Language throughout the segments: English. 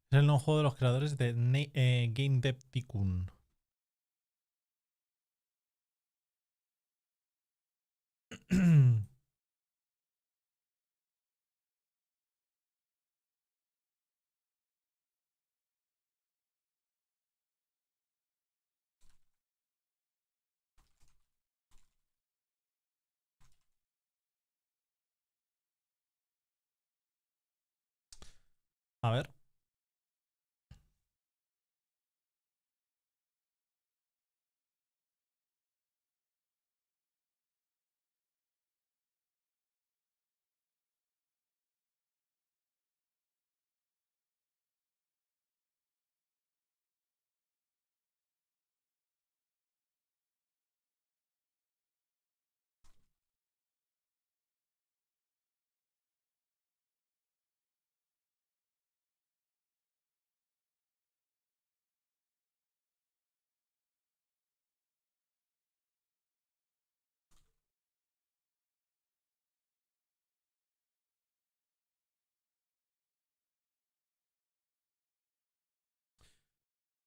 Es el nuevo juego de los creadores de Game Dev Tycoon. A ver.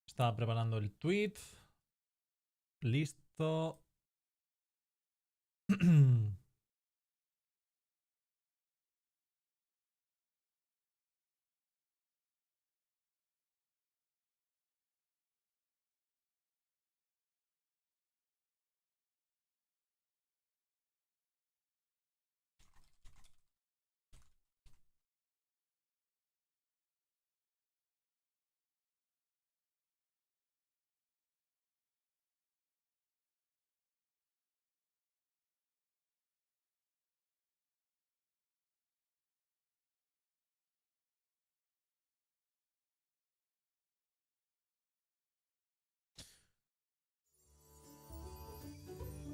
Estaba preparando el tweet. Listo.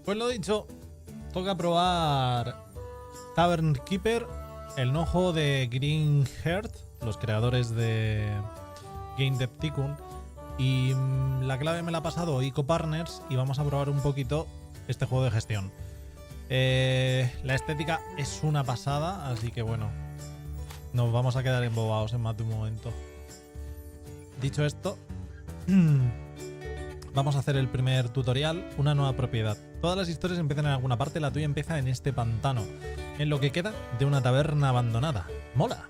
Pues lo dicho, toca probar Tavern Keeper, el nuevo juego de Green Heart, los creadores de Game Dev Tycoon. Y la clave me la ha pasado Ico Partners y vamos a probar un poquito este juego de gestión. La estética es una pasada, así que bueno, nos vamos a quedar embobados en más de un momento. Dicho esto, vamos a hacer el primer tutorial, una nueva propiedad. Todas las historias empiezan en alguna parte, la tuya empieza en este pantano, en lo que queda de una taberna abandonada. ¡Mola!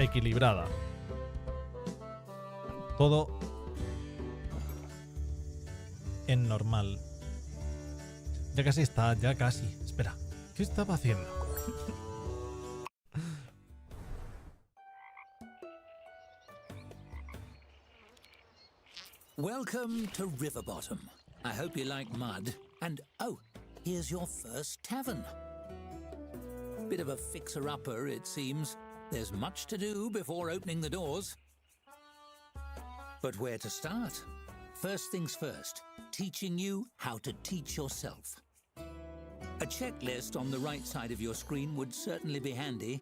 Equilibrada. Todo en normal. Ya casi está, ya casi. Espera, ¿qué estaba haciendo? Welcome to Riverbottom. I hope you like mud. And oh, here's your first tavern. Bit of a fixer-upper, it seems. There's much to do before opening the doors. But where to start? First things first, teaching you how to teach yourself. A checklist on the right side of your screen would certainly be handy.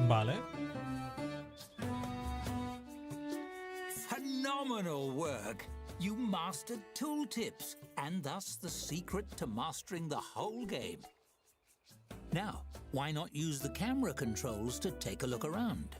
Vale. Phenomenal work! You mastered tooltips, and thus the secret to mastering the whole game. Now, why not use the camera controls to take a look around?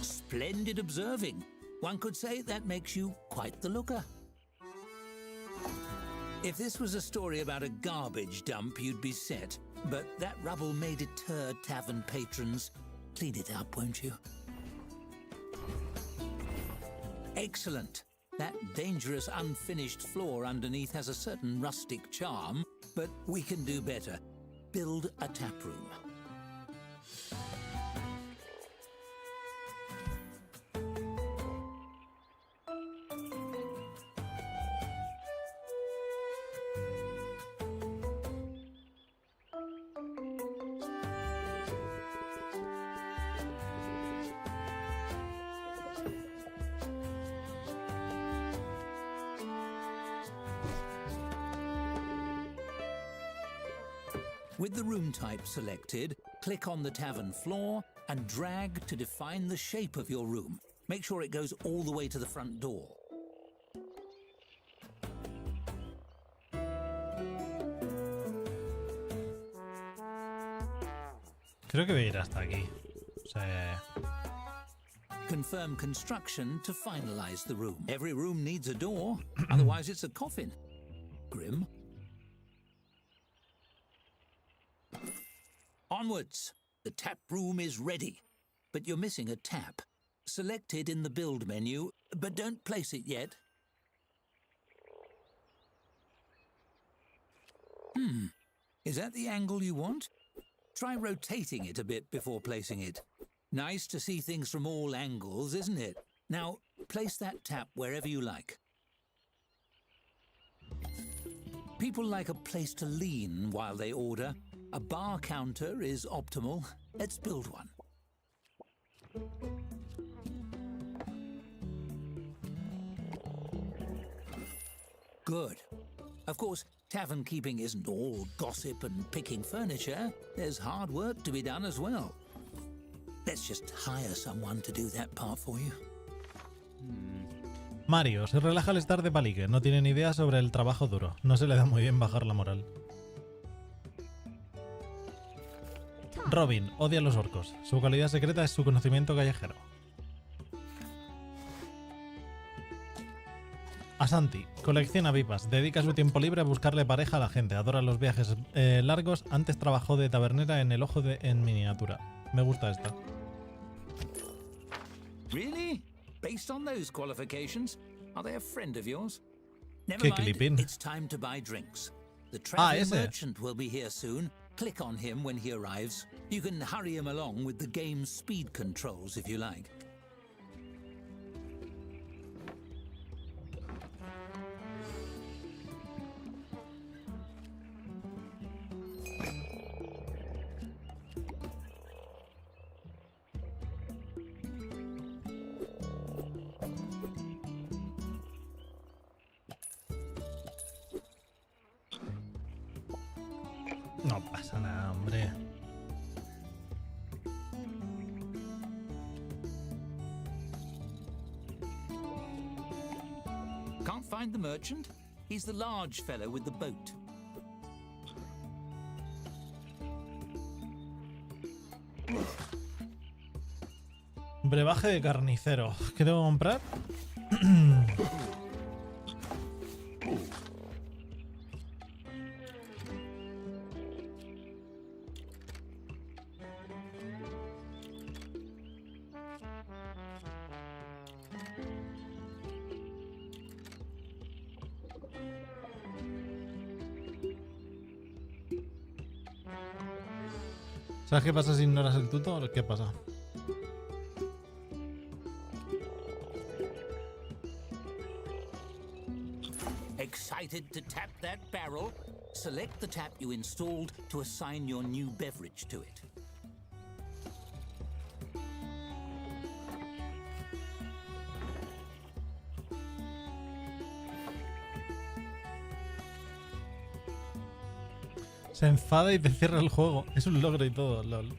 Splendid observing. One could say that makes you quite the looker. If this was a story about a garbage dump, you'd be set. But that rubble may deter tavern patrons. Clean it up, won't you? Excellent. That dangerous unfinished floor underneath has a certain rustic charm, but we can do better. Build a tap room. With the room type selected, click on the tavern floor and drag to define the shape of your room. Make sure it goes all the way to the front door. Creo que voy a ir hasta aquí. O sea, Confirm construction to finalize the room. Every room needs a door, otherwise it's a coffin. Grim. Onwards! The tap room is ready, but you're missing a tap. Select it in the build menu, but don't place it yet. Is that the angle you want? Try rotating it a bit before placing it. Nice to see things from all angles, isn't it? Now, place that tap wherever you like. People like a place to lean while they order. A bar counter is optimal. Let's build one. Good. Of course, tavern keeping isn't all gossip and picking furniture. There's hard work to be done as well. Let's just hire someone to do that part for you. Mario se relaja al estar de palique. No tiene ni idea sobre el trabajo duro. No se le da muy bien bajar la moral. Robin odia a los orcos. Su cualidad secreta es su conocimiento callejero. Asanti colecciona pipas. Dedica su tiempo libre a buscarle pareja a la gente. Adora los viajes largos. Antes trabajó de tabernera en el ojo en miniatura. Me gusta esta. Really? Based on those qualifications, are they a friend of yours? Never Qué mind. clipín. It's time to buy drinks. The traveling ese. merchant will be here soon. Click on him when he arrives. You can hurry him along with the game's speed controls if you like. No pasa nada, hombre. Can't find the merchant? He's the large fellow with the boat. Brebaje de carnicero. ¿Qué tengo que comprar? ¿Sabes qué pasa si ignoras el tuto? ¿Qué pasa? Excited to tap that barrel? Select the tap you installed to assign your new beverage to it. Se enfada y te cierra el juego. Es un logro y todo, lol.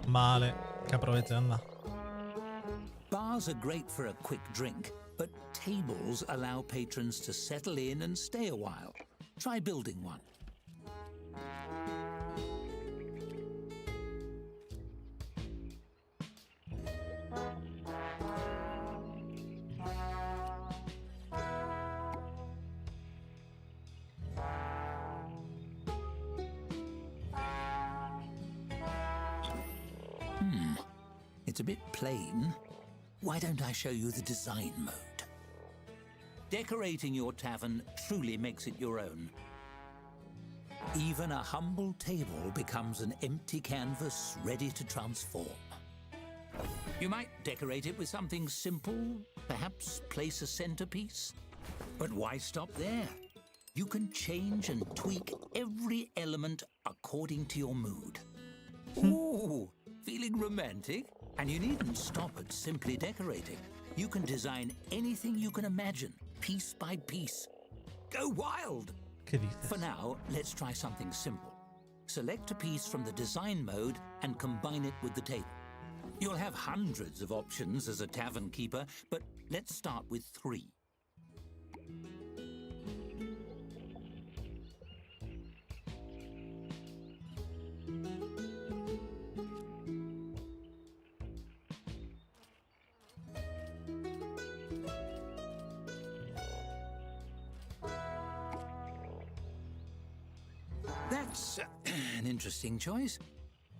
Vale, que aproveche, anda. Bars are great for a quick drink, but tables allow patrons to settle in and stay a while. Try building one. It's a bit plain. Why don't I show you the design mode? Decorating your tavern truly makes it your own. Even a humble table becomes an empty canvas ready to transform. You might decorate it with something simple, perhaps place a centerpiece. But why stop there? You can change and tweak every element according to your mood. Ooh, feeling romantic? And you needn't stop at simply decorating. You can design anything you can imagine, piece by piece. Go wild! ¿Qué dices? For now, let's try something simple. Select a piece from the design mode and combine it with the table. You'll have hundreds of options as a tavern keeper, but let's start with 3. That's an interesting choice.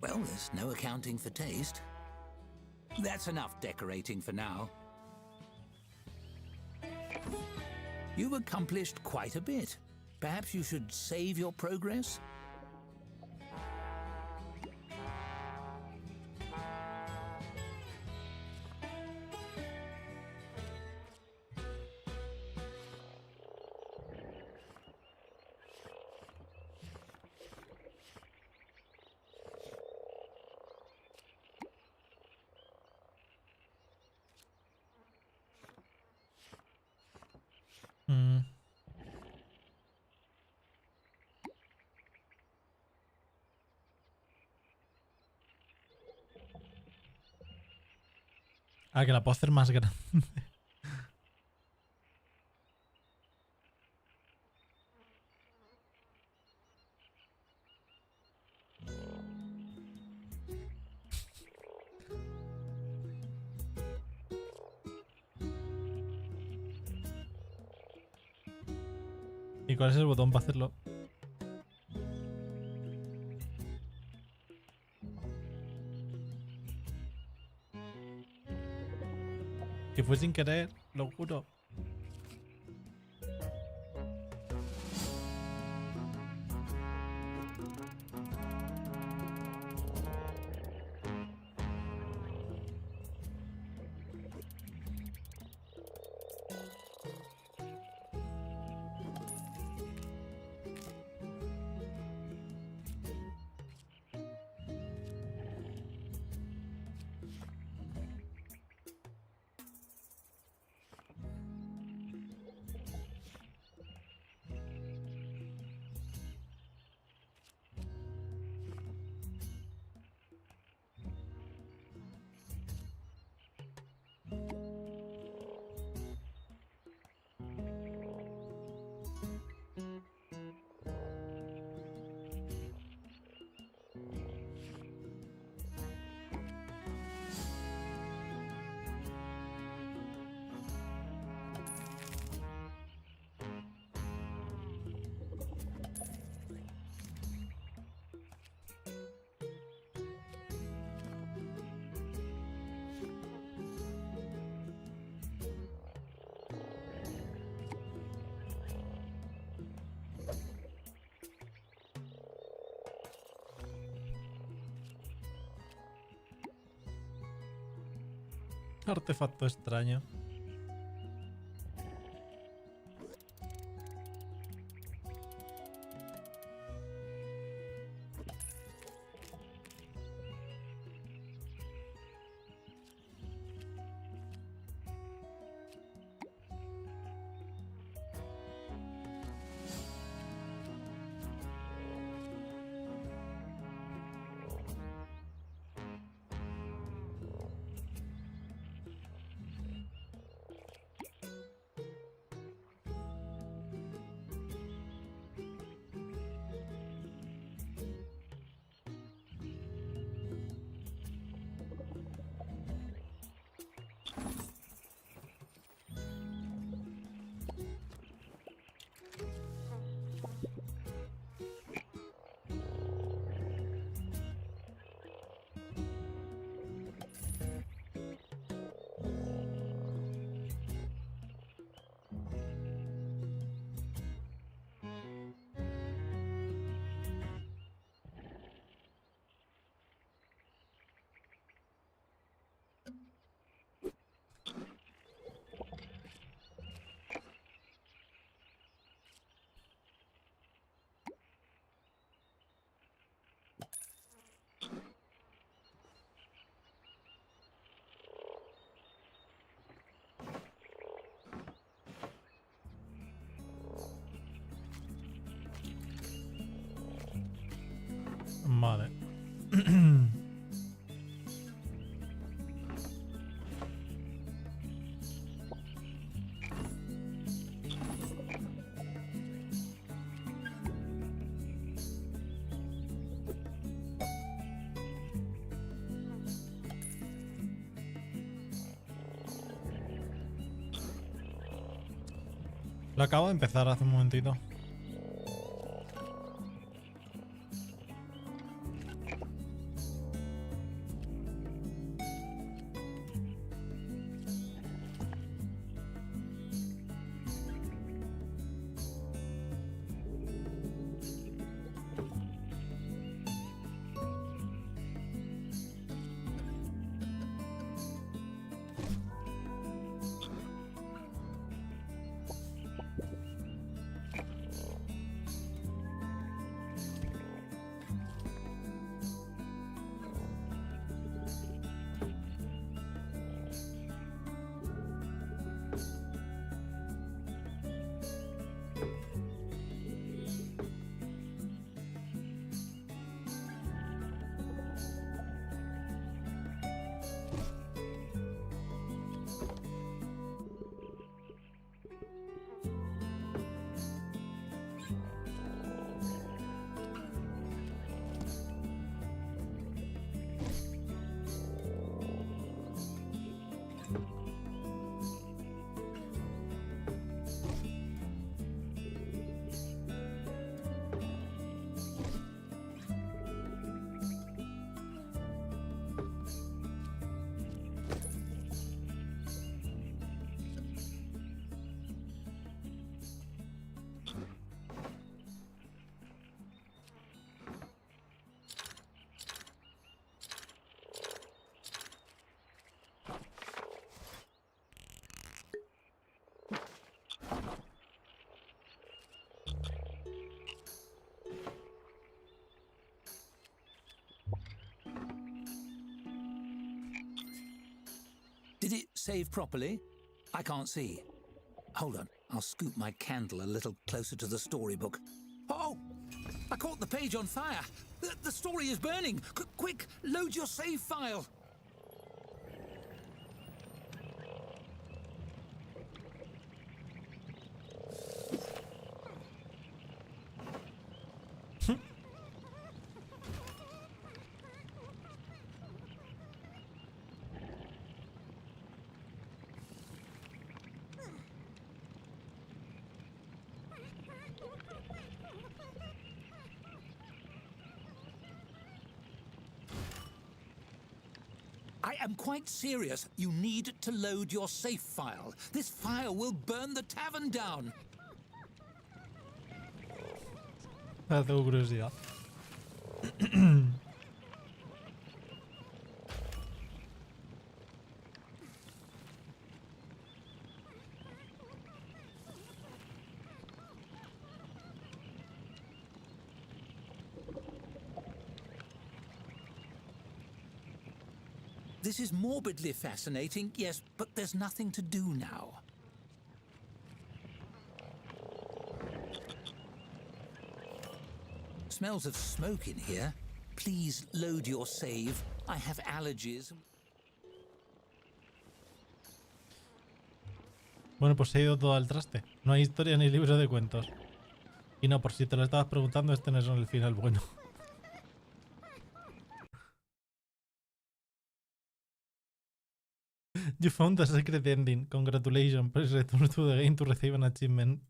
Well, there's no accounting for taste. That's enough decorating for now. You've accomplished quite a bit. Perhaps you should save your progress? Ah, que la puedo hacer más grande. ¿Y cuál es el botón para hacerlo? Que fue sin querer, lo juro. Artefacto extraño. Lo acabo de empezar hace un momentito. Did it save properly? I can't see. Hold on, I'll scoot my candle a little closer to the storybook. Oh! I caught the page on fire! The story is burning! Quick, load your save file! I am quite serious. You need to load your save file. This fire will burn the tavern down. Tengo curiosidad. This is morbidly fascinating, yes, but there's nothing to do now. Smells of smoke in here. Please load your save. I have allergies. Bueno, pues se ha ido todo al traste. No hay historia ni libro de cuentos. Y no, por si te lo estabas preguntando, este no es el final bueno. You found a secret ending. Congratulations. Please return to the game to receive an achievement.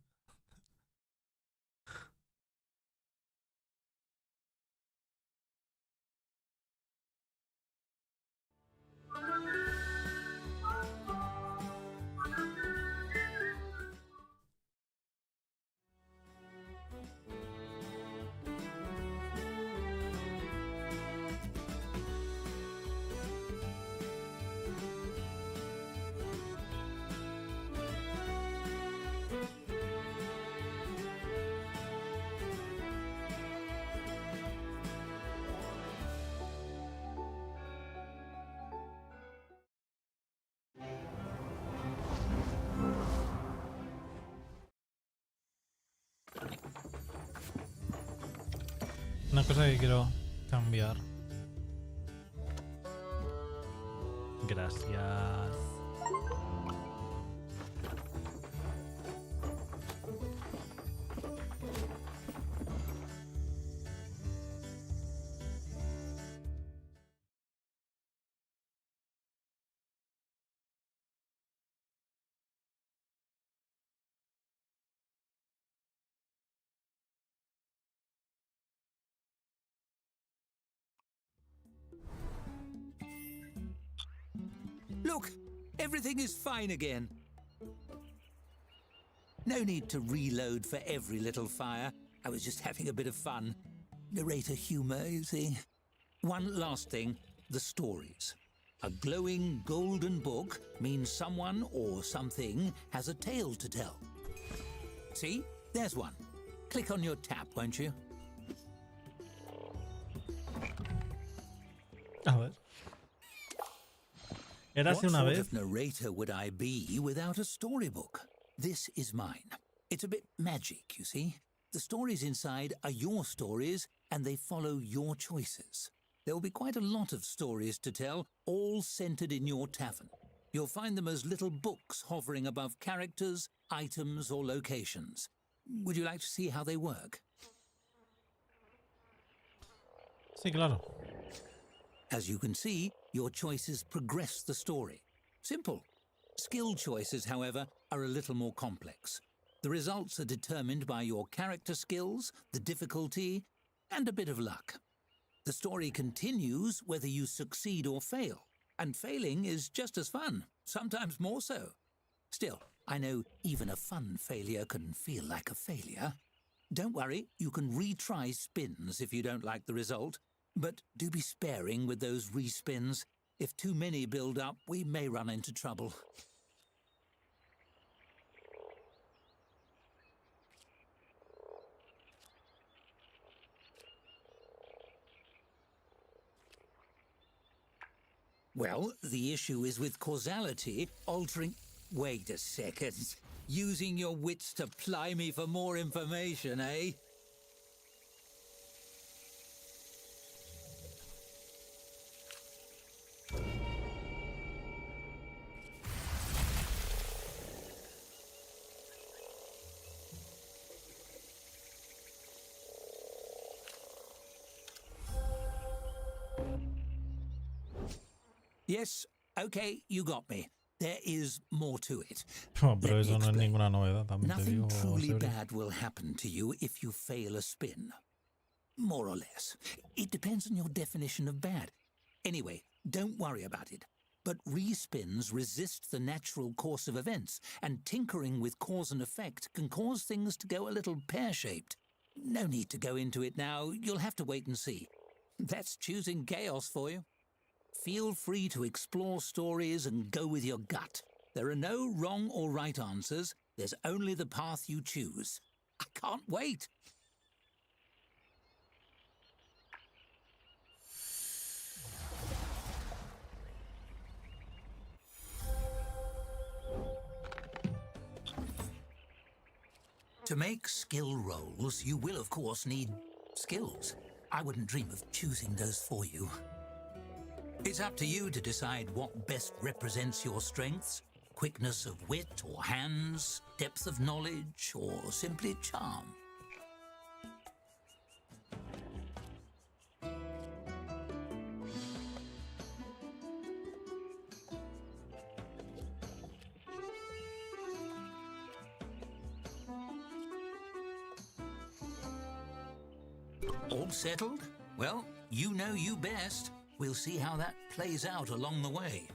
Una cosa que quiero cambiar. Gracias. Look, everything is fine again. No need to reload for every little fire. I was just having a bit of fun. Narrator humor, you see. One last thing, the stories. A glowing golden book means someone or something has a tale to tell. See? There's one. Click on your tap, won't you? A ver. Érase una What vez. sort of narrator would I be without a storybook? This is mine. It's a bit magic, you see. The stories inside are your stories, and they follow your choices. There will be quite a lot of stories to tell, all centered in your tavern. You'll find them as little books hovering above characters, items, or locations. Would you like to see how they work? Sí, claro. As you can see, your choices progress the story. Simple. Skill choices, however, are a little more complex. The results are determined by your character skills, the difficulty, and a bit of luck. The story continues whether you succeed or fail, and failing is just as fun, sometimes more so. Still, I know even a fun failure can feel like a failure. Don't worry, you can retry spins if you don't like the result, but do be sparing with those respins. If too many build up, we may run into trouble. Well, the issue is with causality, altering... Wait a second. Using your wits to ply me for more information, eh? Yes, okay, you got me. There is more to it. Oh, pero Let me eso no es explain. ninguna novedad, también te Nothing digo, truly Sebri. bad will happen to you if you fail a spin. More or less. It depends on your definition of bad. Anyway, don't worry about it. But respins resist the natural course of events, and tinkering with cause and effect can cause things to go a little pear-shaped. No need to go into it now. You'll have to wait and see. That's choosing chaos for you. Feel free to explore stories and go with your gut. There are no wrong or right answers. There's only the path you choose. I can't wait. To make skill rolls, you will of course need skills. I wouldn't dream of choosing those for you. It's up to you to decide what best represents your strengths. Quickness of wit or hands, depth of knowledge, or simply charm. All settled? Well, you know you best. We'll see how that plays out along the way.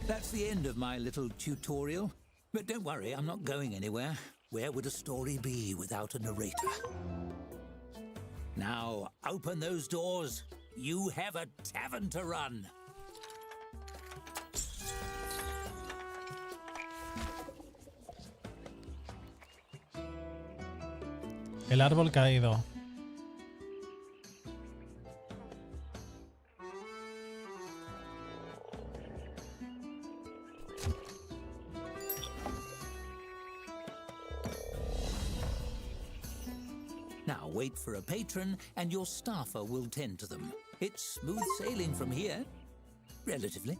That's the end of my little tutorial. But don't worry, I'm not going anywhere. Where would a story be without a narrator? Now, open those doors. You have a tavern to run. El árbol caído. Now wait for a patron and your staffer will tend to them. It's smooth sailing from here. Relatively.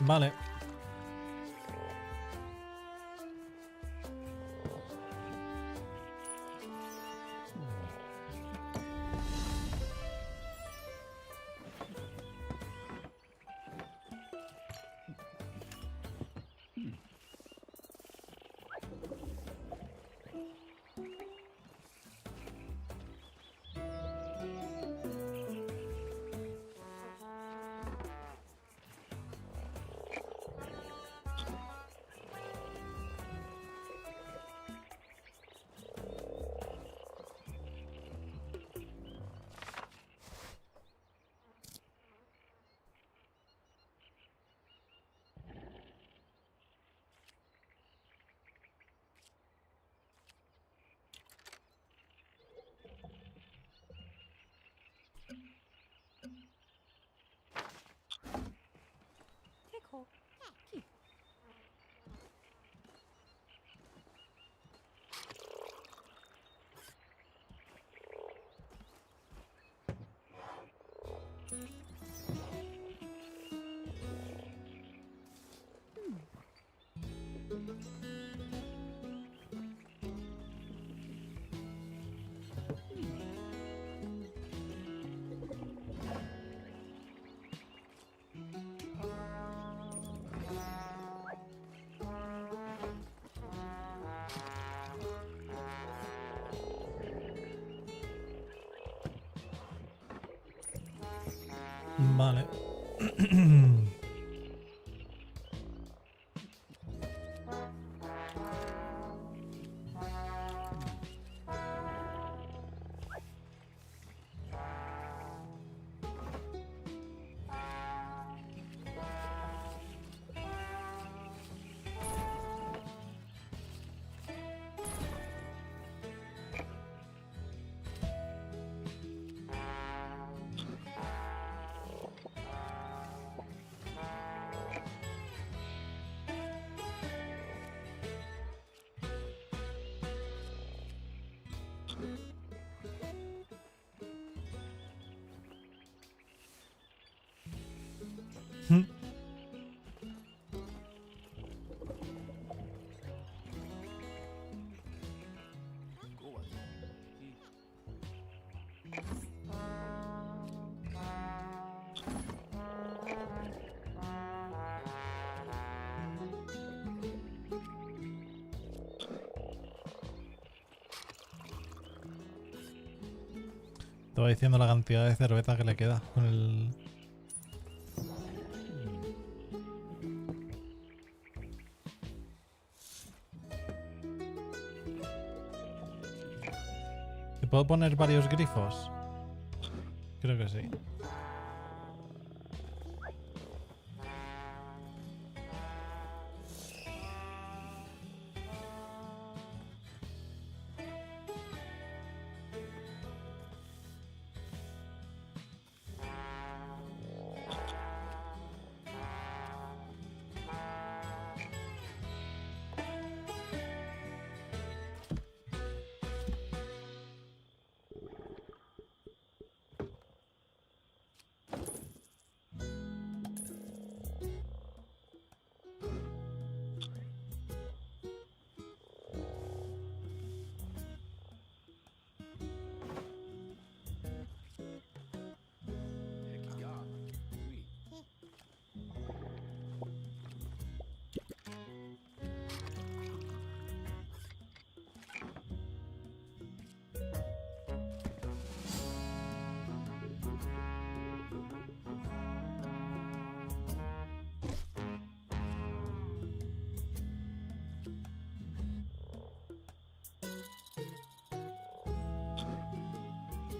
Vale. Vale. Estaba diciendo la cantidad de cerveza que le queda con el... ¿Te puedo poner varios grifos? Creo que sí.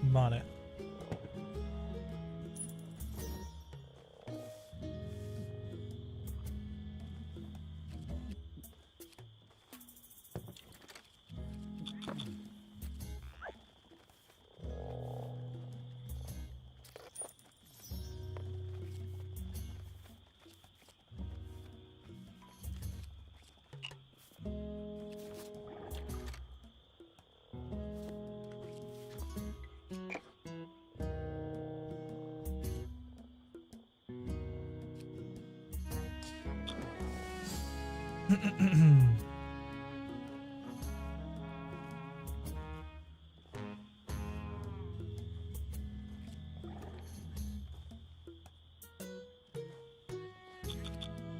Vale.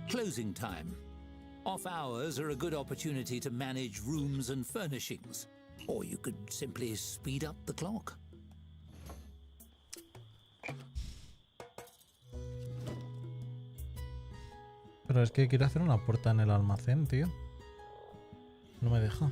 Closing time. Off hours are a good opportunity to manage rooms and furnishings. Or you could simply speed up the clock. Pero es que quiero hacer una puerta en el almacén, tío. No me deja.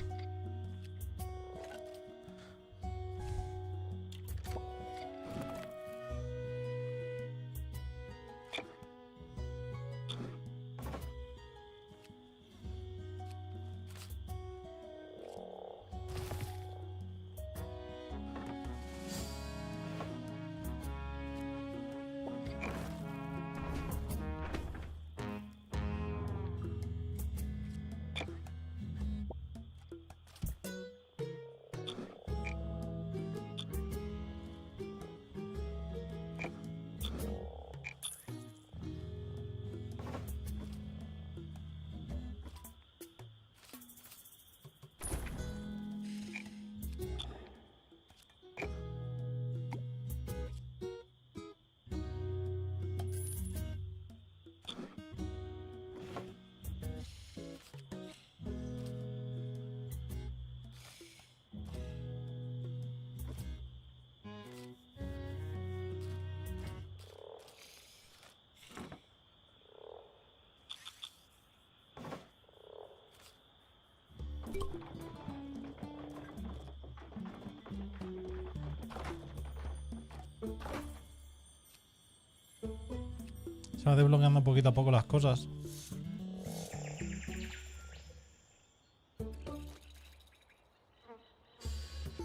Se va desbloqueando poquito a poco las cosas.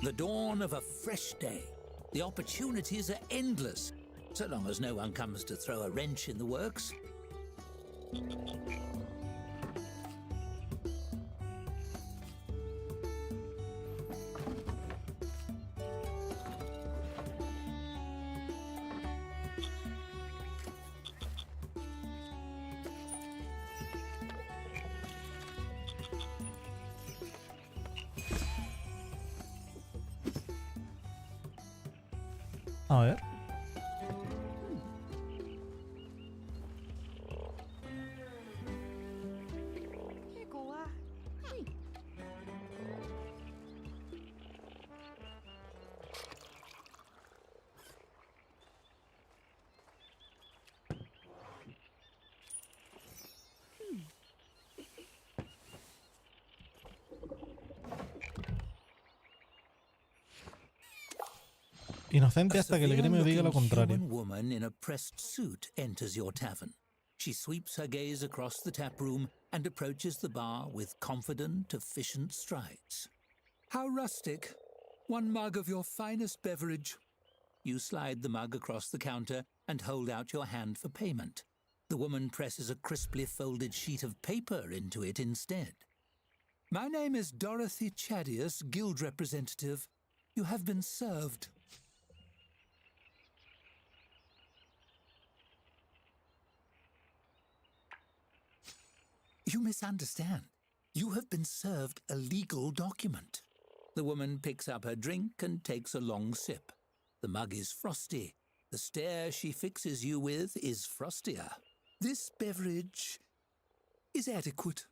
The dawn of a fresh day. The opportunities are endless, so long as no one comes to throw a wrench in the works. A ver. Inocente hasta que el gremio diga lo contrario. A woman in a pressed suit enters your tavern. She sweeps her gaze across the tap room and approaches the bar with confident, efficient strides. How rustic. One mug of your finest beverage. You slide the mug across the counter and hold out your hand for payment. The woman presses a crisply folded sheet of paper into it instead. My name is Dorothy Chadius, guild representative. You have been served. You misunderstand. You have been served a legal document. The woman picks up her drink and takes a long sip. The mug is frosty. The stare she fixes you with is frostier. This beverage is adequate.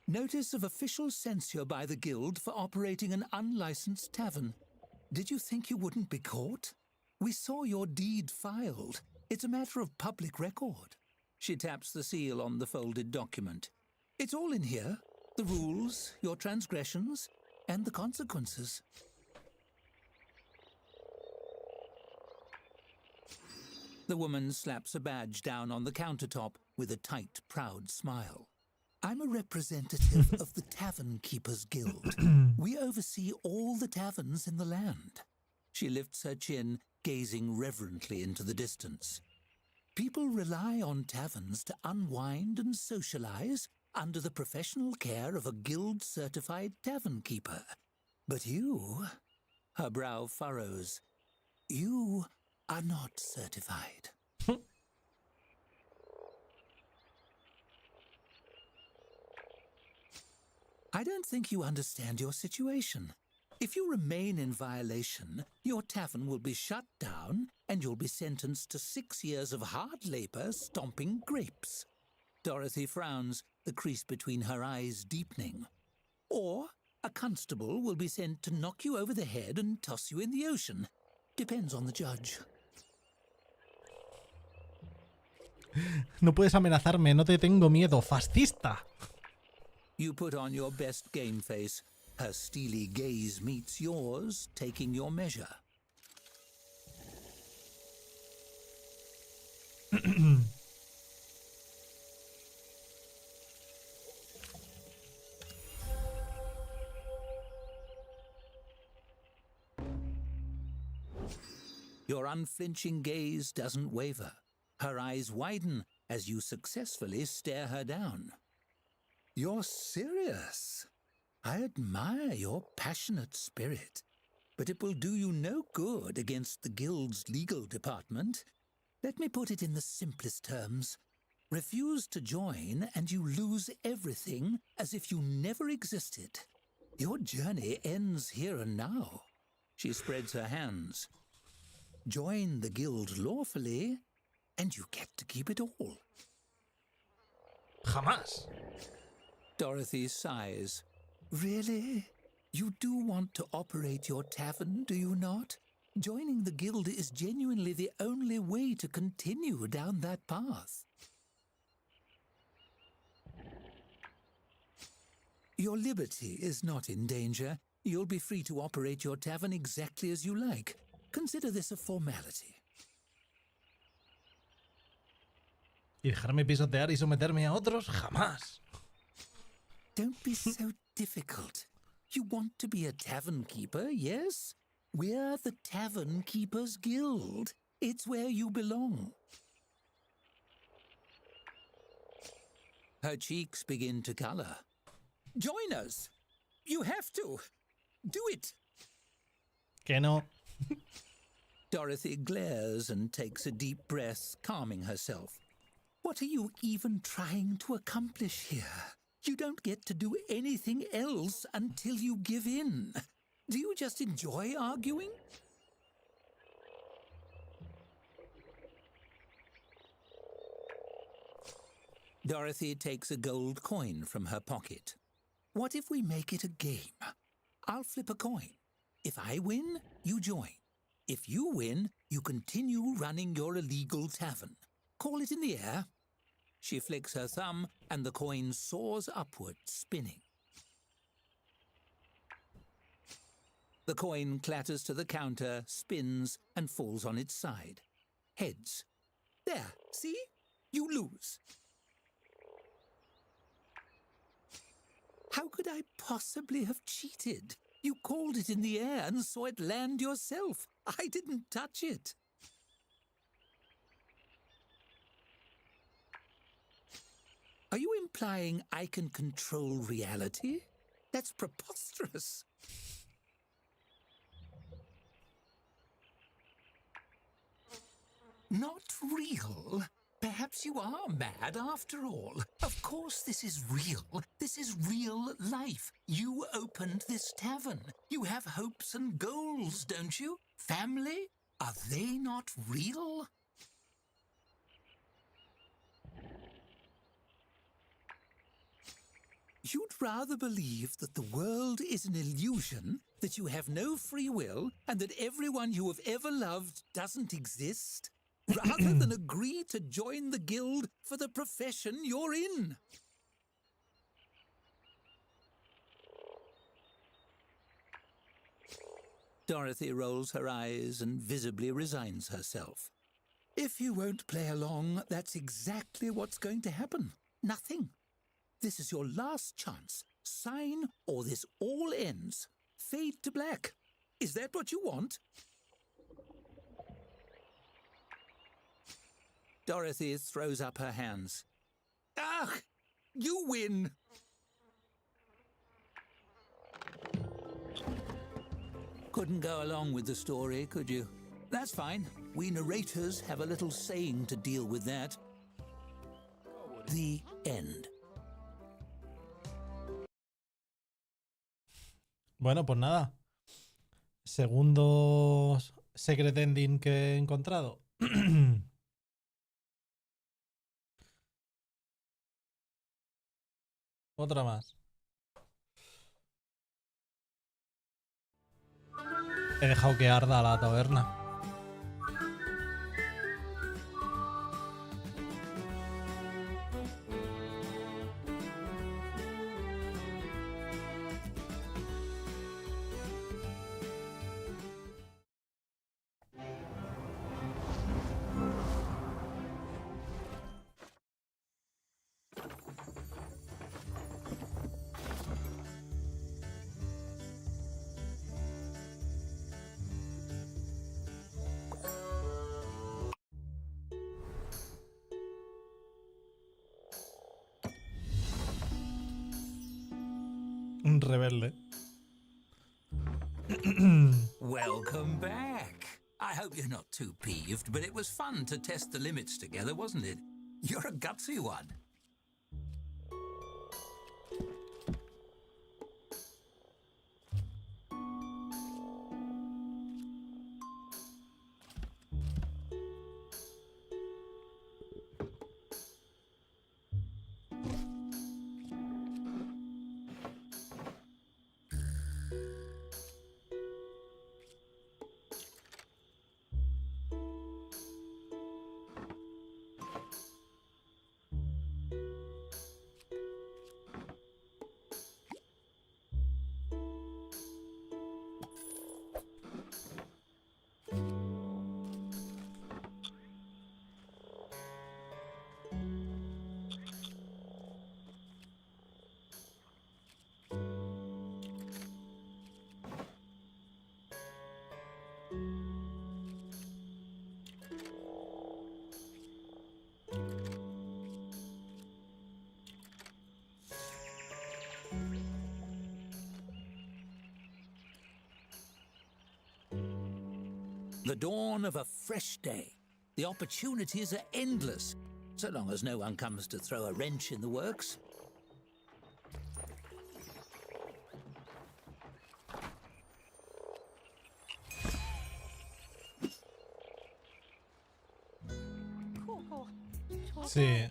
Notice of official censure by the guild for operating an unlicensed tavern. Did you think you wouldn't be caught? We saw your deed filed. It's a matter of public record. She taps the seal on the folded document. It's all in here. The rules, your transgressions, and the consequences. The woman slaps a badge down on the countertop with a tight, proud smile. I'm a representative of the Tavern Keepers Guild. We oversee all the taverns in the land. She lifts her chin, gazing reverently into the distance. People rely on taverns to unwind and socialize under the professional care of a guild-certified tavern keeper. But you, her brow furrows, you are not certified. I don't think you understand your situation. If you remain in violation, your tavern will be shut down and you'll be sentenced to 6 years of hard labor stomping grapes. Dorothy frowns, the crease between her eyes deepening. Or a constable will be sent to knock you over the head and toss you in the ocean. Depends on the judge. No puedes amenazarme, no te tengo miedo, fascista. You put on your best game face. Her steely gaze meets yours, taking your measure. Your unflinching gaze doesn't waver. Her eyes widen as you successfully stare her down. You're serious. I admire your passionate spirit, but it will do you no good against the guild's legal department. Let me put it in the simplest terms. Refuse to join and you lose everything as if you never existed. Your journey ends here and now. She spreads her hands. Join the guild lawfully and you get to keep it all. Jamás. Dorothy sighs. Really? You do want to operate your tavern, do you not? Joining the guild is genuinely the only way to continue down that path. Your liberty is not in danger. You'll be free to operate your tavern exactly as you like. Consider this a formality. ¿Y dejarme pisotear y someterme a otros? ¡Jamás! Don't be so difficult. You want to be a tavern keeper, yes? We're the Tavern Keepers Guild. It's where you belong. Her cheeks begin to color. Join us. You have to. Do it. Que no. Dorothy glares and takes a deep breath, calming herself. What are you even trying to accomplish here? You don't get to do anything else until you give in. Do you just enjoy arguing? Dorothy takes a gold coin from her pocket. What if we make it a game? I'll flip a coin. If I win, you join. If you win, you continue running your illegal tavern. Call it in the air. She flicks her thumb, and the coin soars upward, spinning. The coin clatters to the counter, spins, and falls on its side. Heads. There, see? You lose. How could I possibly have cheated? You called it in the air and saw it land yourself. I didn't touch it. Are you implying I can control reality? That's preposterous. Not real? Perhaps you are mad after all. Of course this is real. This is real life. You opened this tavern. You have hopes and goals, don't you? Family? Are they not real? You'd rather believe that the world is an illusion, that you have no free will, and that everyone you have ever loved doesn't exist? Rather than agree to join the guild for the profession you're in. Dorothy rolls her eyes and visibly resigns herself. If you won't play along, that's exactly what's going to happen. Nothing. This is your last chance. Sign or this all ends. Fade to black. Is that what you want? Dorothy throws up her hands. Ah! You win! Couldn't go along with the story, could you? That's fine. We narrators have a little saying to deal with that. The end. Bueno, pues nada. Segundo secret ending que he encontrado. Otra más. He dejado que arda la taberna. Un rebelde. Welcome back. I hope you're not too peeved, but it was fun to test the limits together, wasn't it? You're a gutsy one. The dawn of a fresh day. The opportunities are endless, so long as no one comes to throw a wrench in the works. Sí.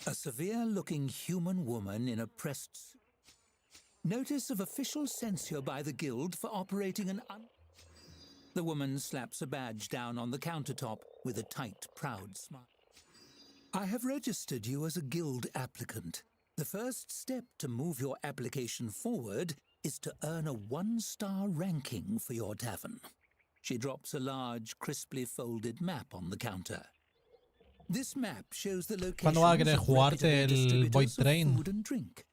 A severe-looking human woman in a pressed suit. Notice of official censure by the guild for operating an The woman slaps a badge down on the countertop with a tight, proud smile. I have registered you as a guild applicant. The first step to move your application forward is to earn a 1-star ranking for your tavern. She drops a large, crisply folded map on the counter. This map shows the ¿Cuándo vas a locations querer of jugarte reputable el Void distributors of Train? food and drink.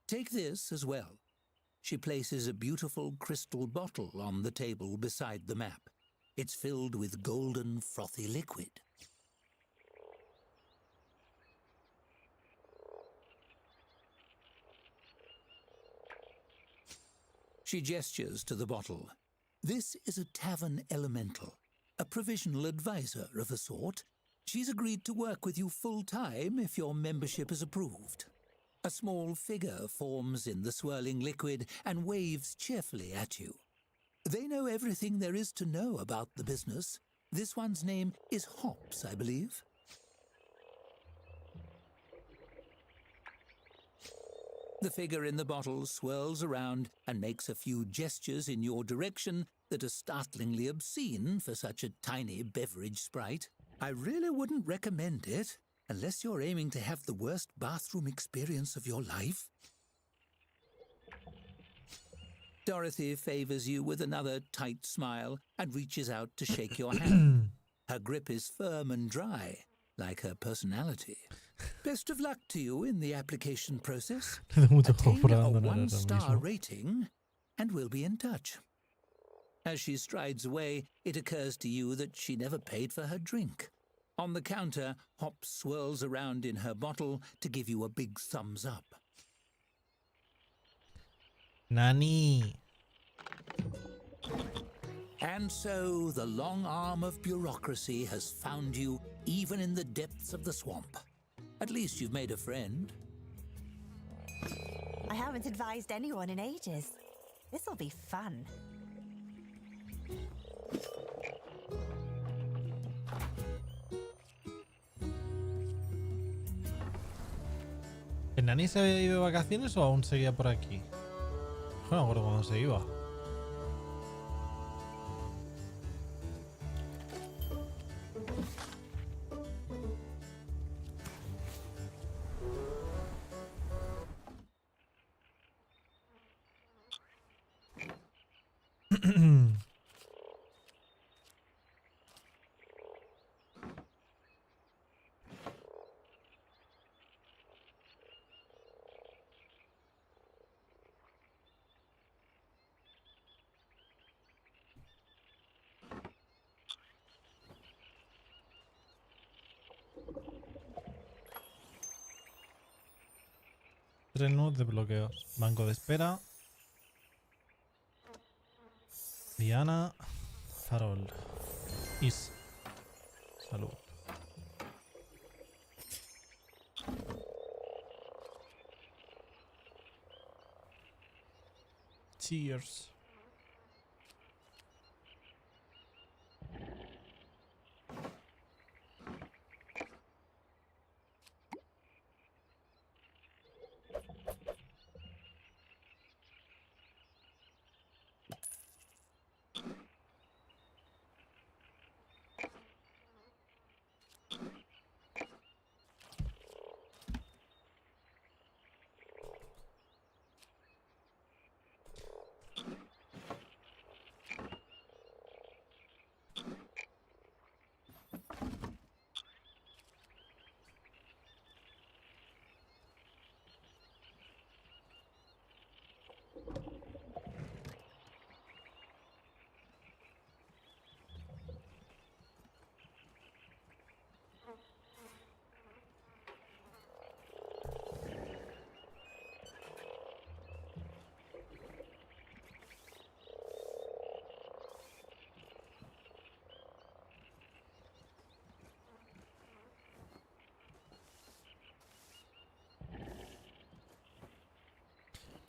Take this as well. She places a beautiful crystal bottle on the table beside the map. It's filled with golden, frothy liquid. She gestures to the bottle. This is a tavern elemental, a provisional advisor of a sort. She's agreed to work with you full-time if your membership is approved. A small figure forms in the swirling liquid and waves cheerfully at you. They know everything there is to know about the business. This one's name is Hops, I believe. The figure in the bottle swirls around and makes a few gestures in your direction that are startlingly obscene for such a tiny beverage sprite. I really wouldn't recommend it, unless you're aiming to have the worst bathroom experience of your life. Dorothy favors you with another tight smile and reaches out to shake your hand. Her grip is firm and dry, like her personality. Best of luck to you in the application process. Attain a 1-star rating, and we'll be in touch. As she strides away, it occurs to you that she never paid for her drink. On the counter, Hops swirls around in her bottle to give you a big thumbs up. Nani. And so the long arm of bureaucracy has found you even in the depths of the swamp. At least you've made a friend. I haven't advised anyone in ages. This'll be fun. ¿El Nani se había ido de vacaciones o aún seguía por aquí? No me acuerdo cuándo se iba. Tres nudos de bloqueos. Banco de espera. Diana. Farol. Is. Salud. Cheers.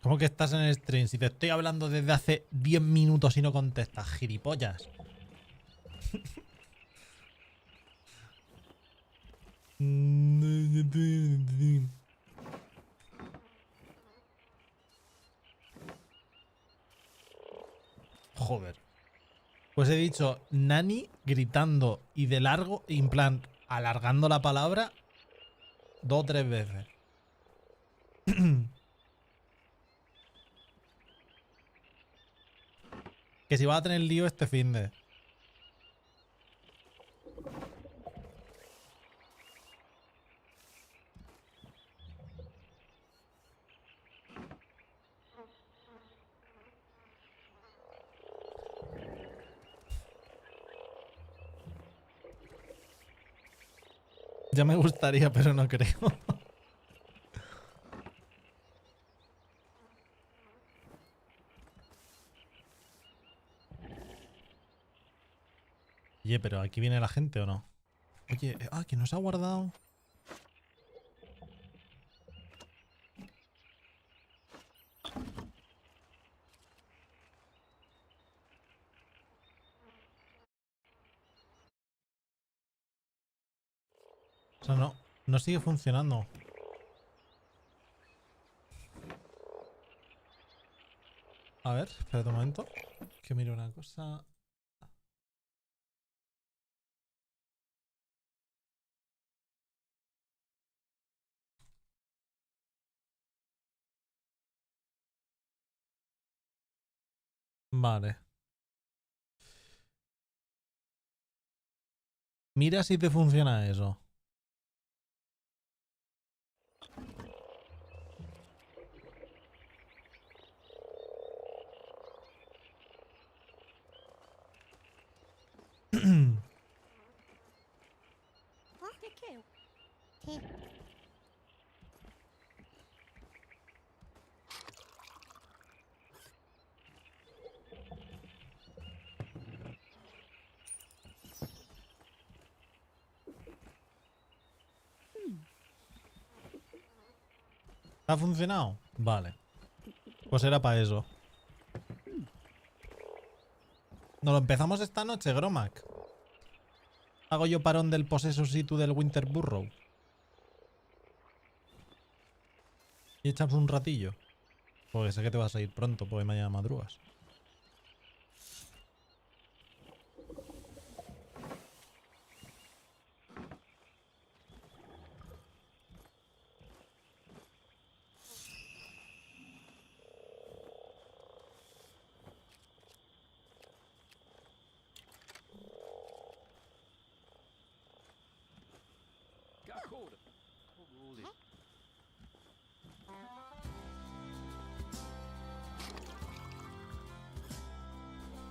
¿Cómo que estás en el stream? Si te estoy hablando desde hace 10 minutos y no contestas, gilipollas. Joder. Pues he dicho nani gritando y de largo, en plan, alargando la palabra 2 o 3 veces. Que si va a tener lío este finde. Ya me gustaría, pero no creo. Oye, pero ¿aquí viene la gente o no? Oye, que nos ha guardado. O sea, no sigue funcionando. A ver, espérate un momento. Que miro una cosa. Vale. Mira si te funciona eso. ¿Ha funcionado? Vale. Pues era para eso. ¿Nos lo empezamos esta noche, Gromac? ¿Hago yo parón del Possessor Situ del Winter Burrow? Y echamos un ratillo. Porque sé que te vas a ir pronto, porque mañana madrugas.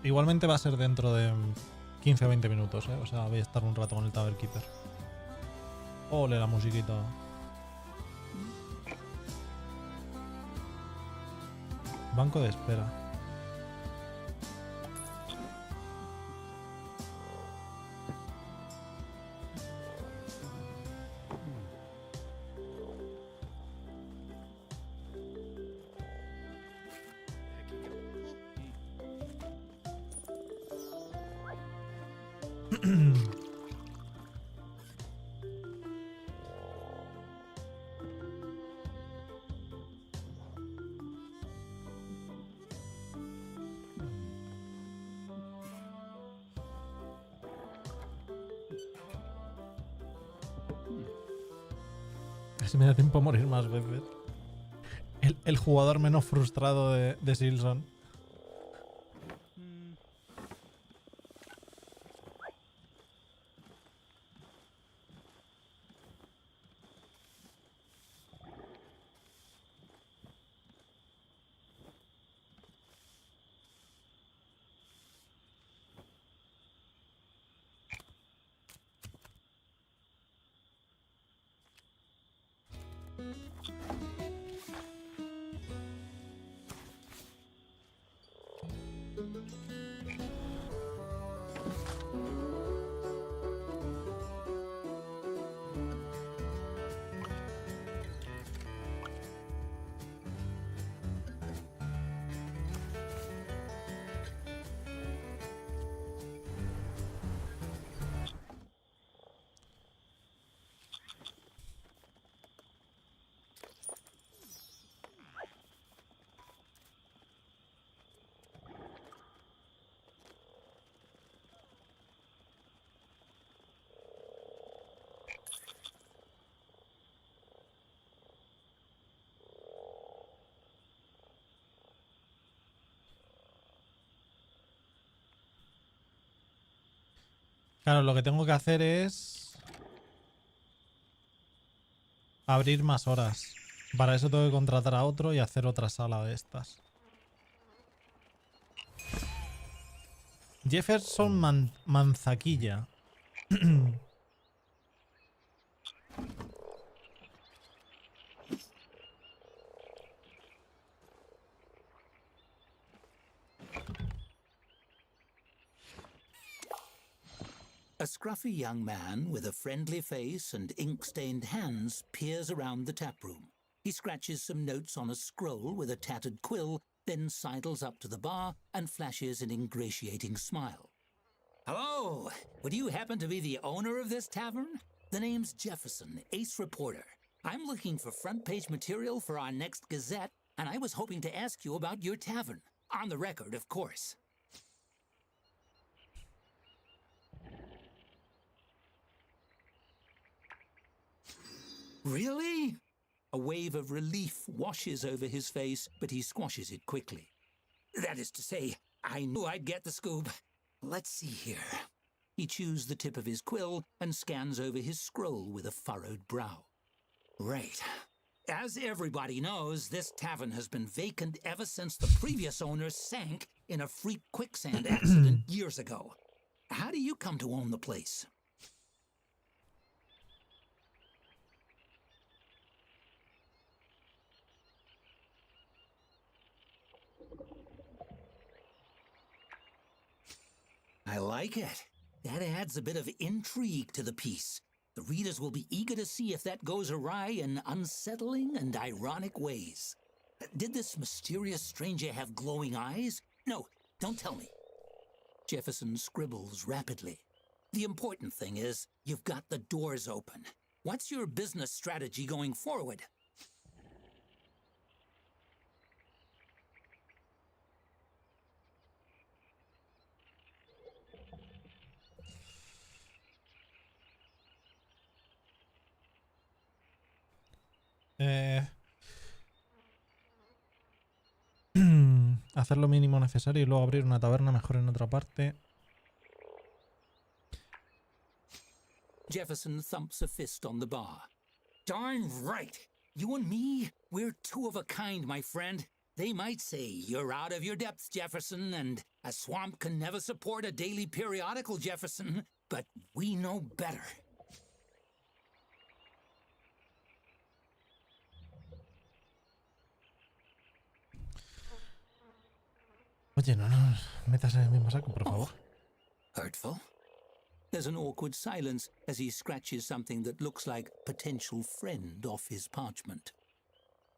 Igualmente va a ser dentro de 15 o 20 minutos, ¿eh? O sea, voy a estar un rato con el Tavern Keeper. Ole la musiquita. Banco de espera. Casi me da tiempo a morir más veces. El jugador menos frustrado de Silson. Claro, lo que tengo que hacer es abrir más horas. Para eso tengo que contratar a otro y hacer otra sala de estas. Jefferson Manzaquilla. A scruffy young man with a friendly face and ink-stained hands peers around the tap room. He scratches some notes on a scroll with a tattered quill, then sidles up to the bar and flashes an ingratiating smile. Hello! Would you happen to be the owner of this tavern? The name's Jefferson, ace reporter. I'm looking for front-page material for our next Gazette, and I was hoping to ask you about your tavern. On the record, of course. Really? A wave of relief washes over his face, but he squashes it quickly. That is to say, I knew I'd get the scoop. Let's see here. He chews the tip of his quill and scans over his scroll with a furrowed brow. Right. As everybody knows, this tavern has been vacant ever since the previous owner sank in a freak quicksand accident years ago. How do you come to own the place? I like it. That adds a bit of intrigue to the piece. The readers will be eager to see if that goes awry in unsettling and ironic ways. Did this mysterious stranger have glowing eyes? No, don't tell me. Jefferson scribbles rapidly. The important thing is, you've got the doors open. What's your business strategy going forward? Hacer lo mínimo necesario y luego abrir una taberna mejor en otra parte. Jefferson thumps a fist on the bar. Darn right. You and me, we're two of a kind, my friend. They might say you're out of your depth, Jefferson, and a swamp can never support a daily periodical, Jefferson, but we know better. Oye, no nos metas en el mismo saco, por favor. Hurtful? There's an awkward silence as he scratches something that looks like potential friend off his parchment.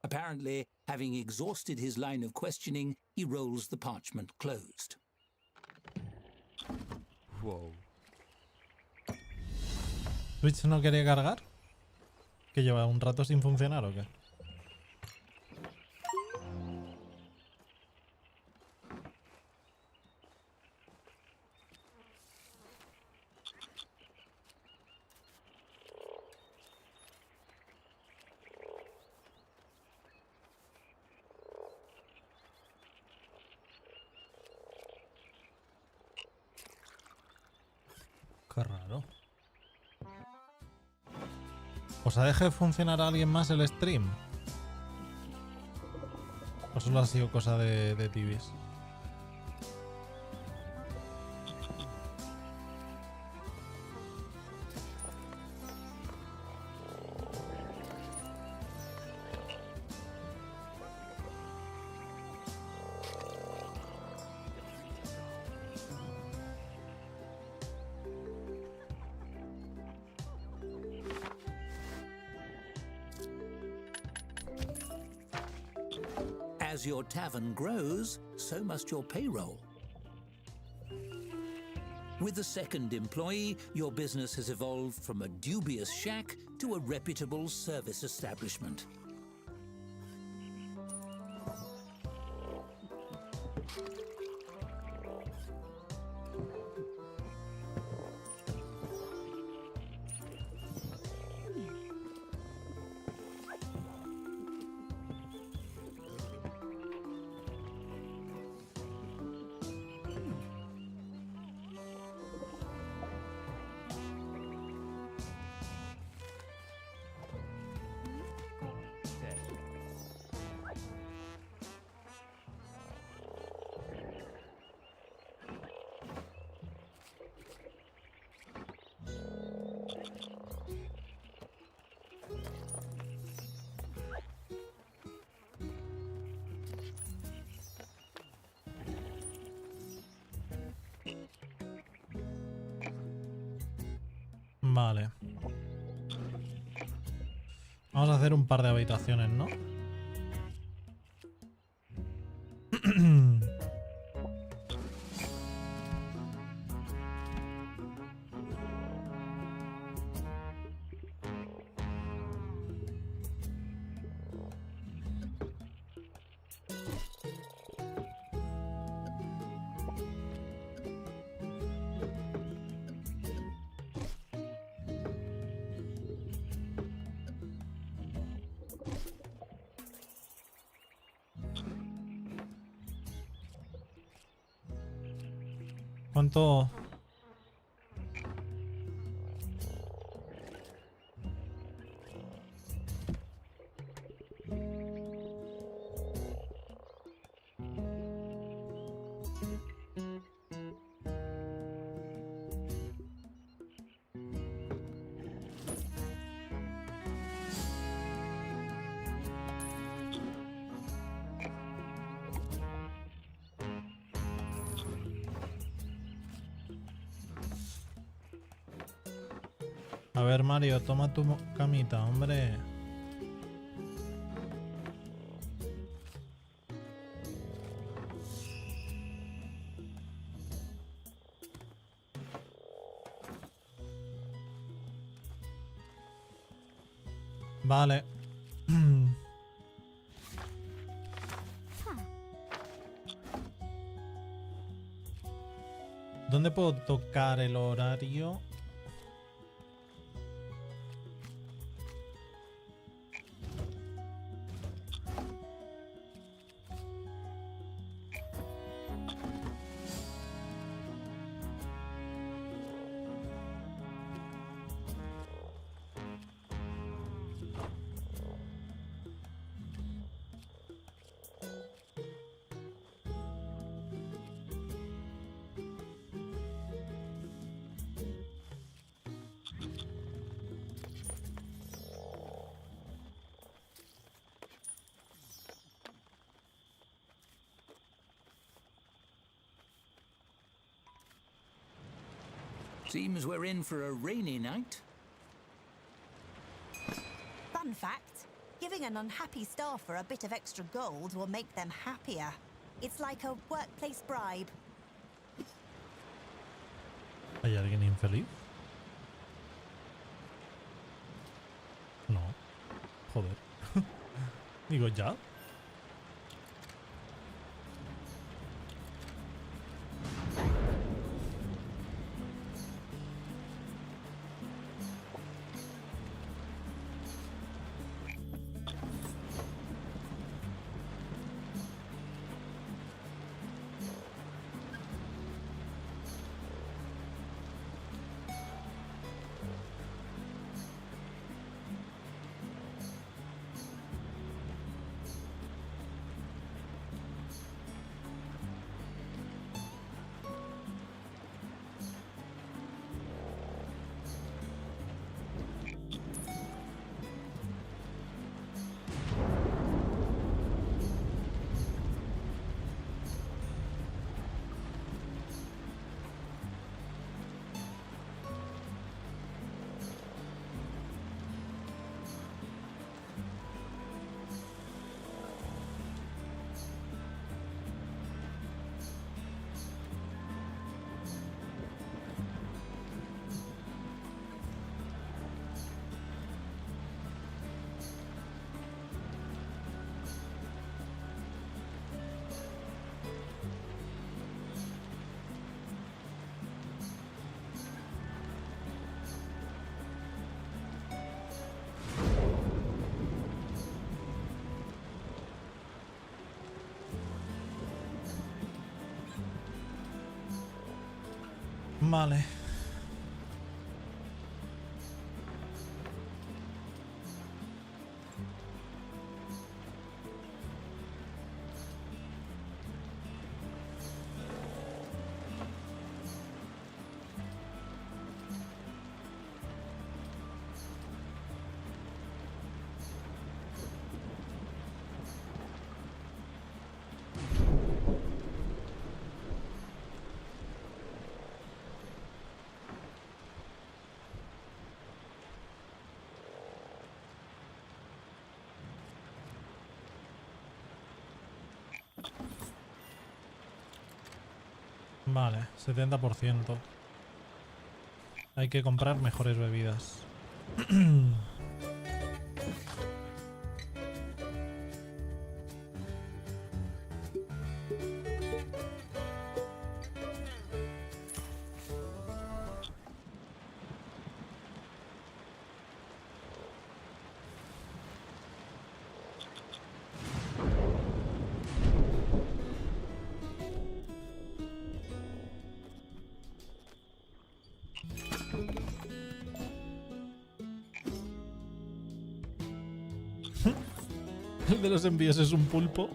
Apparently, having exhausted his line of questioning, he rolls the parchment closed. Wow. ¿Twitch no quería cargar? ¿Que lleva un rato sin funcionar o qué? Qué raro. ¿Os ha dejado de funcionar a alguien más el stream? ¿O solo ha sido cosa de Tibis? As your tavern grows, so must your payroll. With the second employee, your business has evolved from a dubious shack to a reputable service establishment. Vale. Vamos a hacer un par de habitaciones, ¿no? ¿Cuánto? A ver, Mario, toma tu camita, hombre. Vale. ¿Dónde puedo tocar el horario? Seems we're in for a rainy night. Fun fact, giving an unhappy staffer a bit of extra gold will make them happier. It's like a workplace bribe. ¿Hay alguien infeliz? No. Joder. Digo, ¿ya? Vale. Vale, 70%. Hay que comprar mejores bebidas. El de los envíos es un pulpo.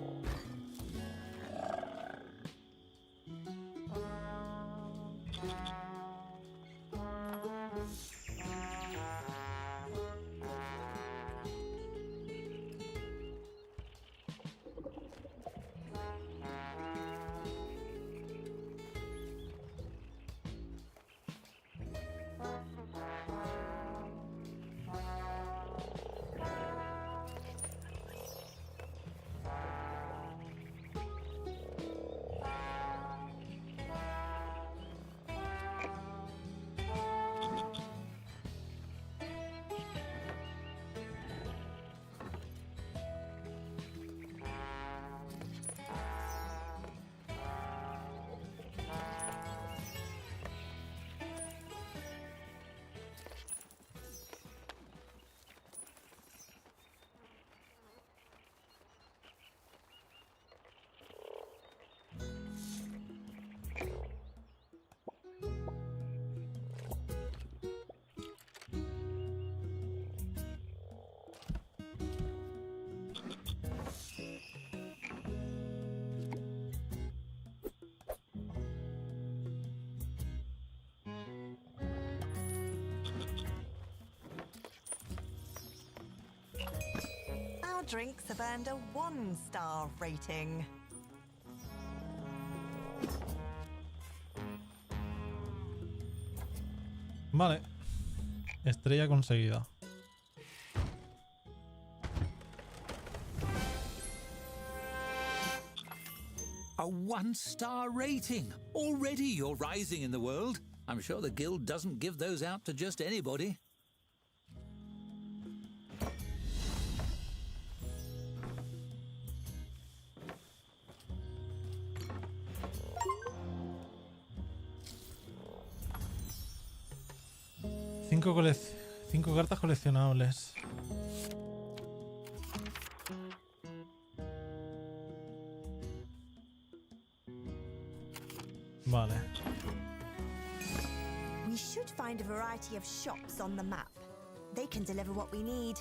Our drinks have earned a 1-star rating. Vale. Estrella conseguida. A 1-star rating. Already you're rising in the world. I'm sure the guild doesn't give those out to just anybody. Cinco cartas coleccionables. Vale. We should find a variety of shops on the map. They can deliver what we need.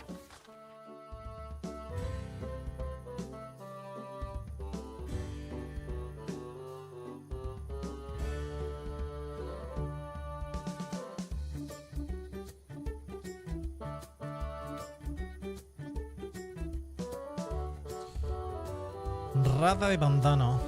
Rata de pantano.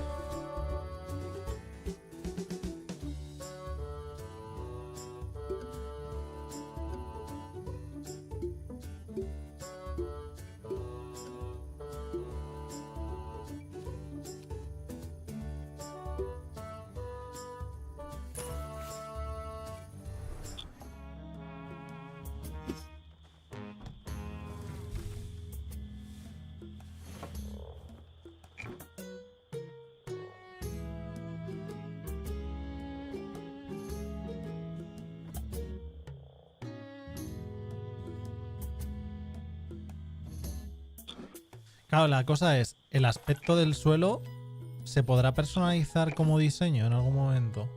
Claro, la cosa es, el aspecto del suelo se podrá personalizar como diseño en algún momento.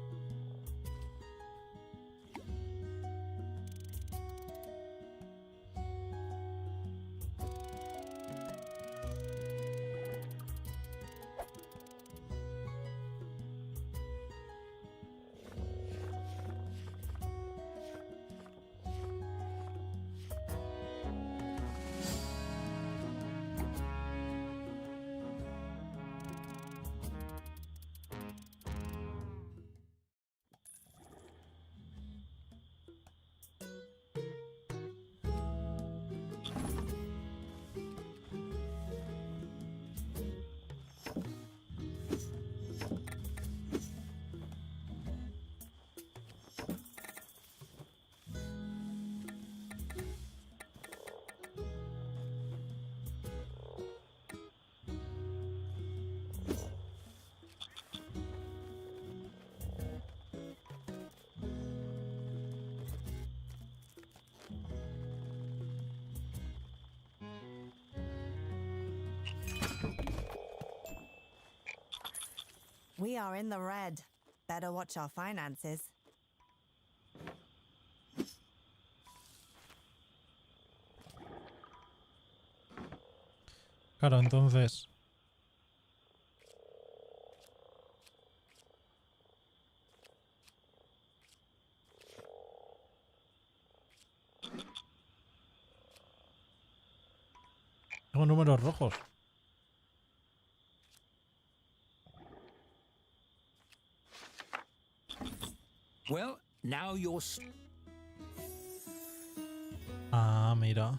We are in the red. Better watch our finances. Claro, entonces... Tengo números rojos. Well, now you're... Ah, mira.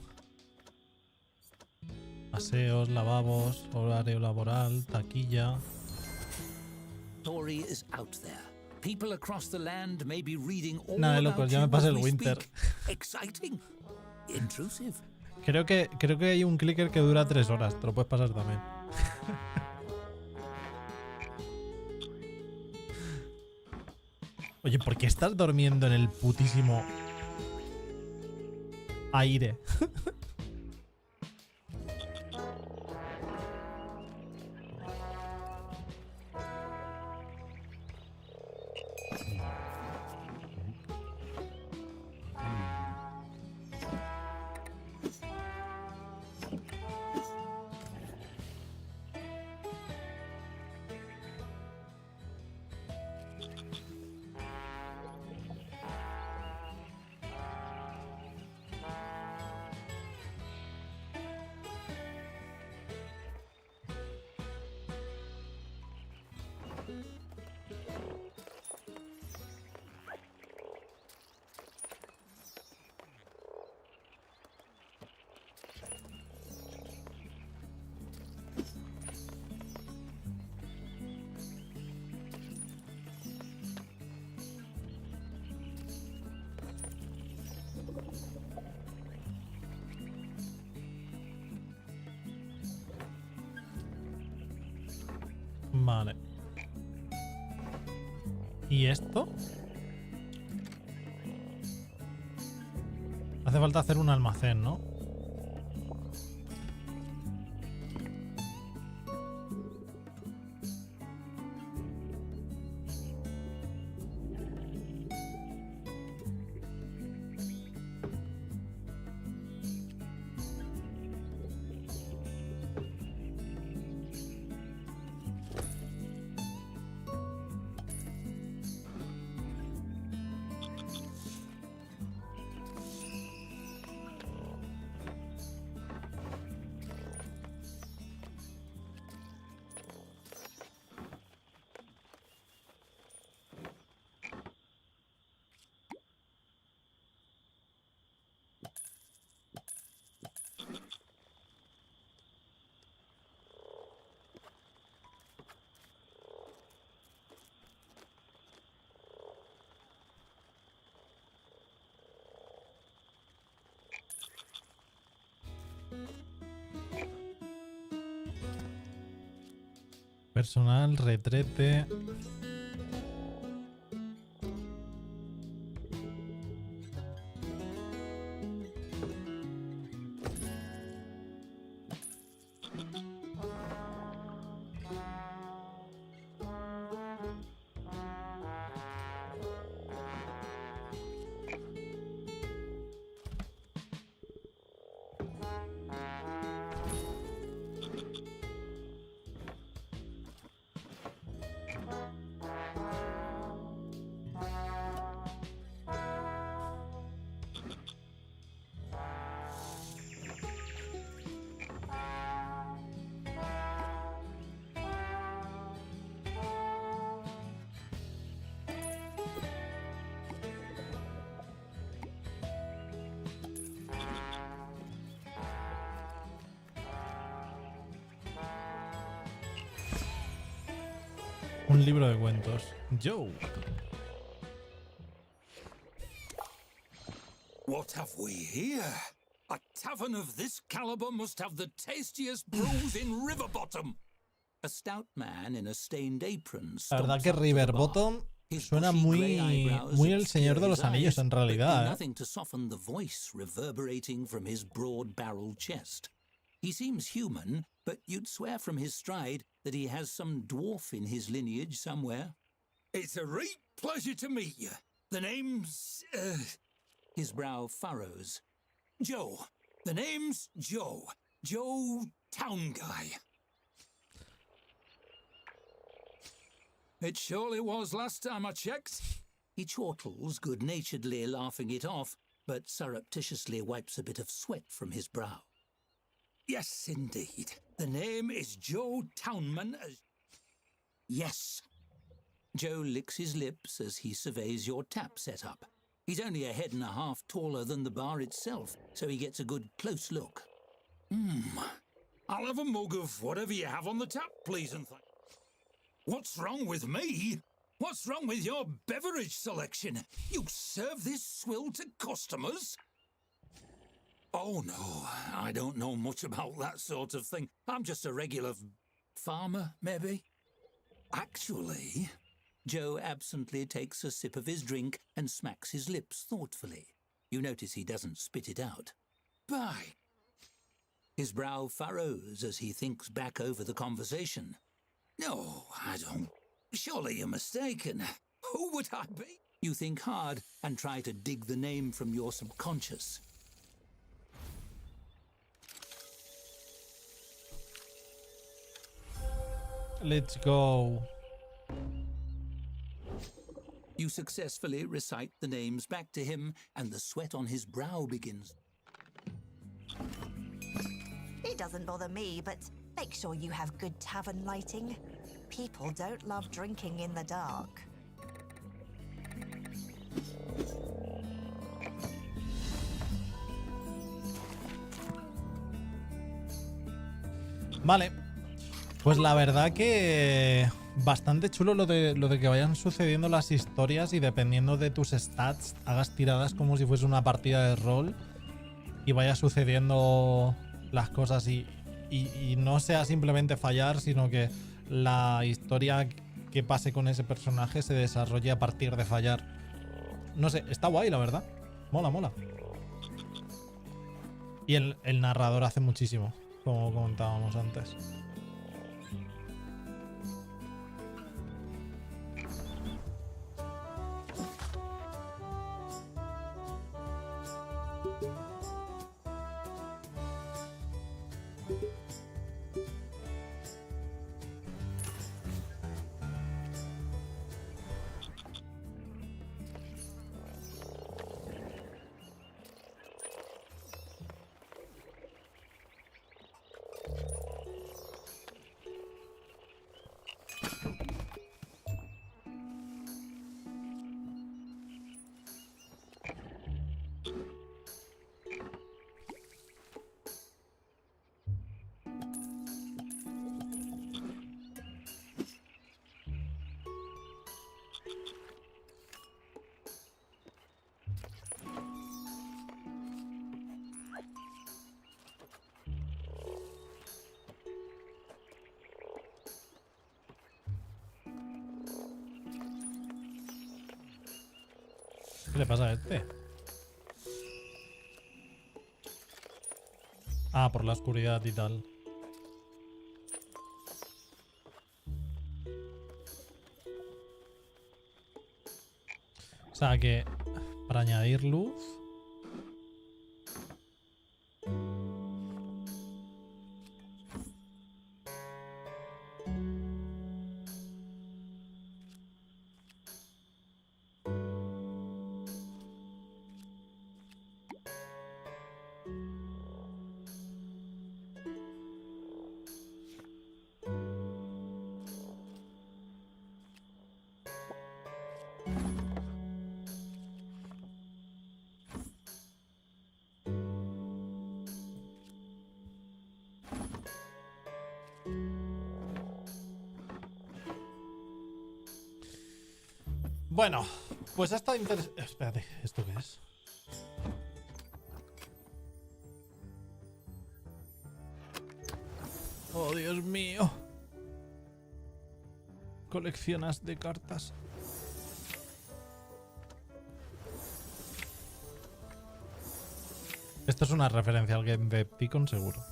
Aseos, lavabos, horario laboral, taquilla. Story is out there. People across the land may be reading all Nada de about locos, ya you me pasé as el we winter. speak. Exciting. Intrusive. Creo que hay un clicker que dura 3 horas. Te lo puedes pasar también. Oye, ¿por qué estás durmiendo en el putísimo aire? Vale. ¿Y esto? Hace falta hacer un almacén, ¿no? Personal, retrete. Un libro de cuentos. Yo. What have we here? A tavern of this caliber must have the tastiest brews in Riverbottom. A stout man in a stained apron. La verdad que Riverbottom suena muy El Señor de los Anillos en realidad, ¿eh? Nothing to soften the voice reverberating from his broad-barreled chest. He seems human, but you'd swear from his stride that he has some dwarf in his lineage somewhere. It's a great pleasure to meet you. The name's... His brow furrows. Joe. The name's Joe. Joe Town Guy. It surely was last time I checked. He chortles good-naturedly, laughing it off, but surreptitiously wipes a bit of sweat from his brow. Yes, indeed. The name is Joe Townman. Yes. Joe licks his lips as he surveys your tap setup. He's only a head and a half taller than the bar itself, so he gets a good close look. I'll have a mug of whatever you have on the tap, please and thank. What's wrong with me? What's wrong with your beverage selection? You serve this swill to customers? Oh no, I don't know much about that sort of thing. I'm just a regular farmer, maybe? Actually... Joe absently takes a sip of his drink and smacks his lips thoughtfully. You notice he doesn't spit it out. By... His brow furrows as he thinks back over the conversation. No, I don't. Surely you're mistaken. Who would I be? You think hard and try to dig the name from your subconscious. Let's go. You successfully recite the names back to him, and the sweat on his brow begins. It doesn't bother me, but make sure you have good tavern lighting. People don't love drinking in the dark. Vale. Pues la verdad que bastante chulo lo de que vayan sucediendo las historias y dependiendo de tus stats hagas tiradas como si fuese una partida de rol y vaya sucediendo las cosas y no sea simplemente fallar, sino que la historia que pase con ese personaje se desarrolle a partir de fallar. No sé, está guay la verdad. Mola, mola. Y el narrador hace muchísimo, como comentábamos antes. ¿Qué le pasa a este? Ah, por la oscuridad y tal. O sea que para añadir luz... Bueno, pues ha estado interesante. Espérate, ¿esto qué es? Oh, Dios mío. Coleccionas de cartas. Esto es una referencia al game de Picon, seguro.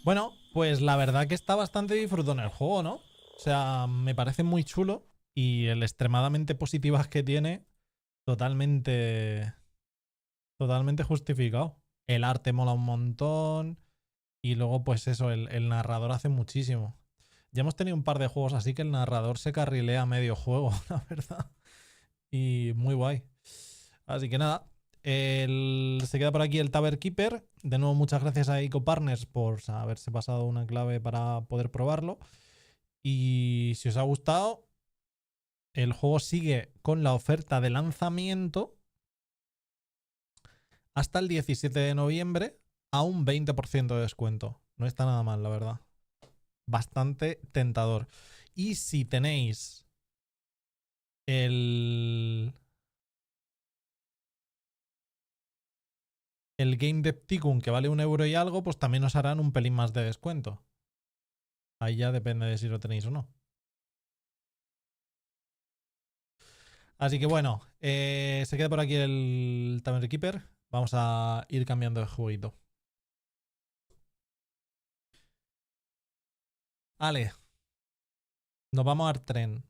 Bueno, pues la verdad que está bastante disfrutón el juego, ¿no? O sea, me parece muy chulo y el extremadamente positivas que tiene, totalmente, totalmente justificado. El arte mola un montón y luego pues eso, el narrador hace muchísimo. Ya hemos tenido un par de juegos así que el narrador se carrilea medio juego, la verdad. Y muy guay. Así que nada, se queda por aquí el Tavern Keeper. De nuevo, muchas gracias a EcoPartners por haberse pasado una clave para poder probarlo. Y si os ha gustado, el juego sigue con la oferta de lanzamiento hasta el 17 de noviembre a un 20% de descuento. No está nada mal, la verdad. Bastante tentador. Y si tenéis el Game de Tycoon, que vale 1 € y algo, pues también os harán un pelín más de descuento. Ahí ya depende de si lo tenéis o no. Así que bueno, se queda por aquí el Tavern Keeper. Vamos a ir cambiando de jueguito. Vale. Nos vamos al tren.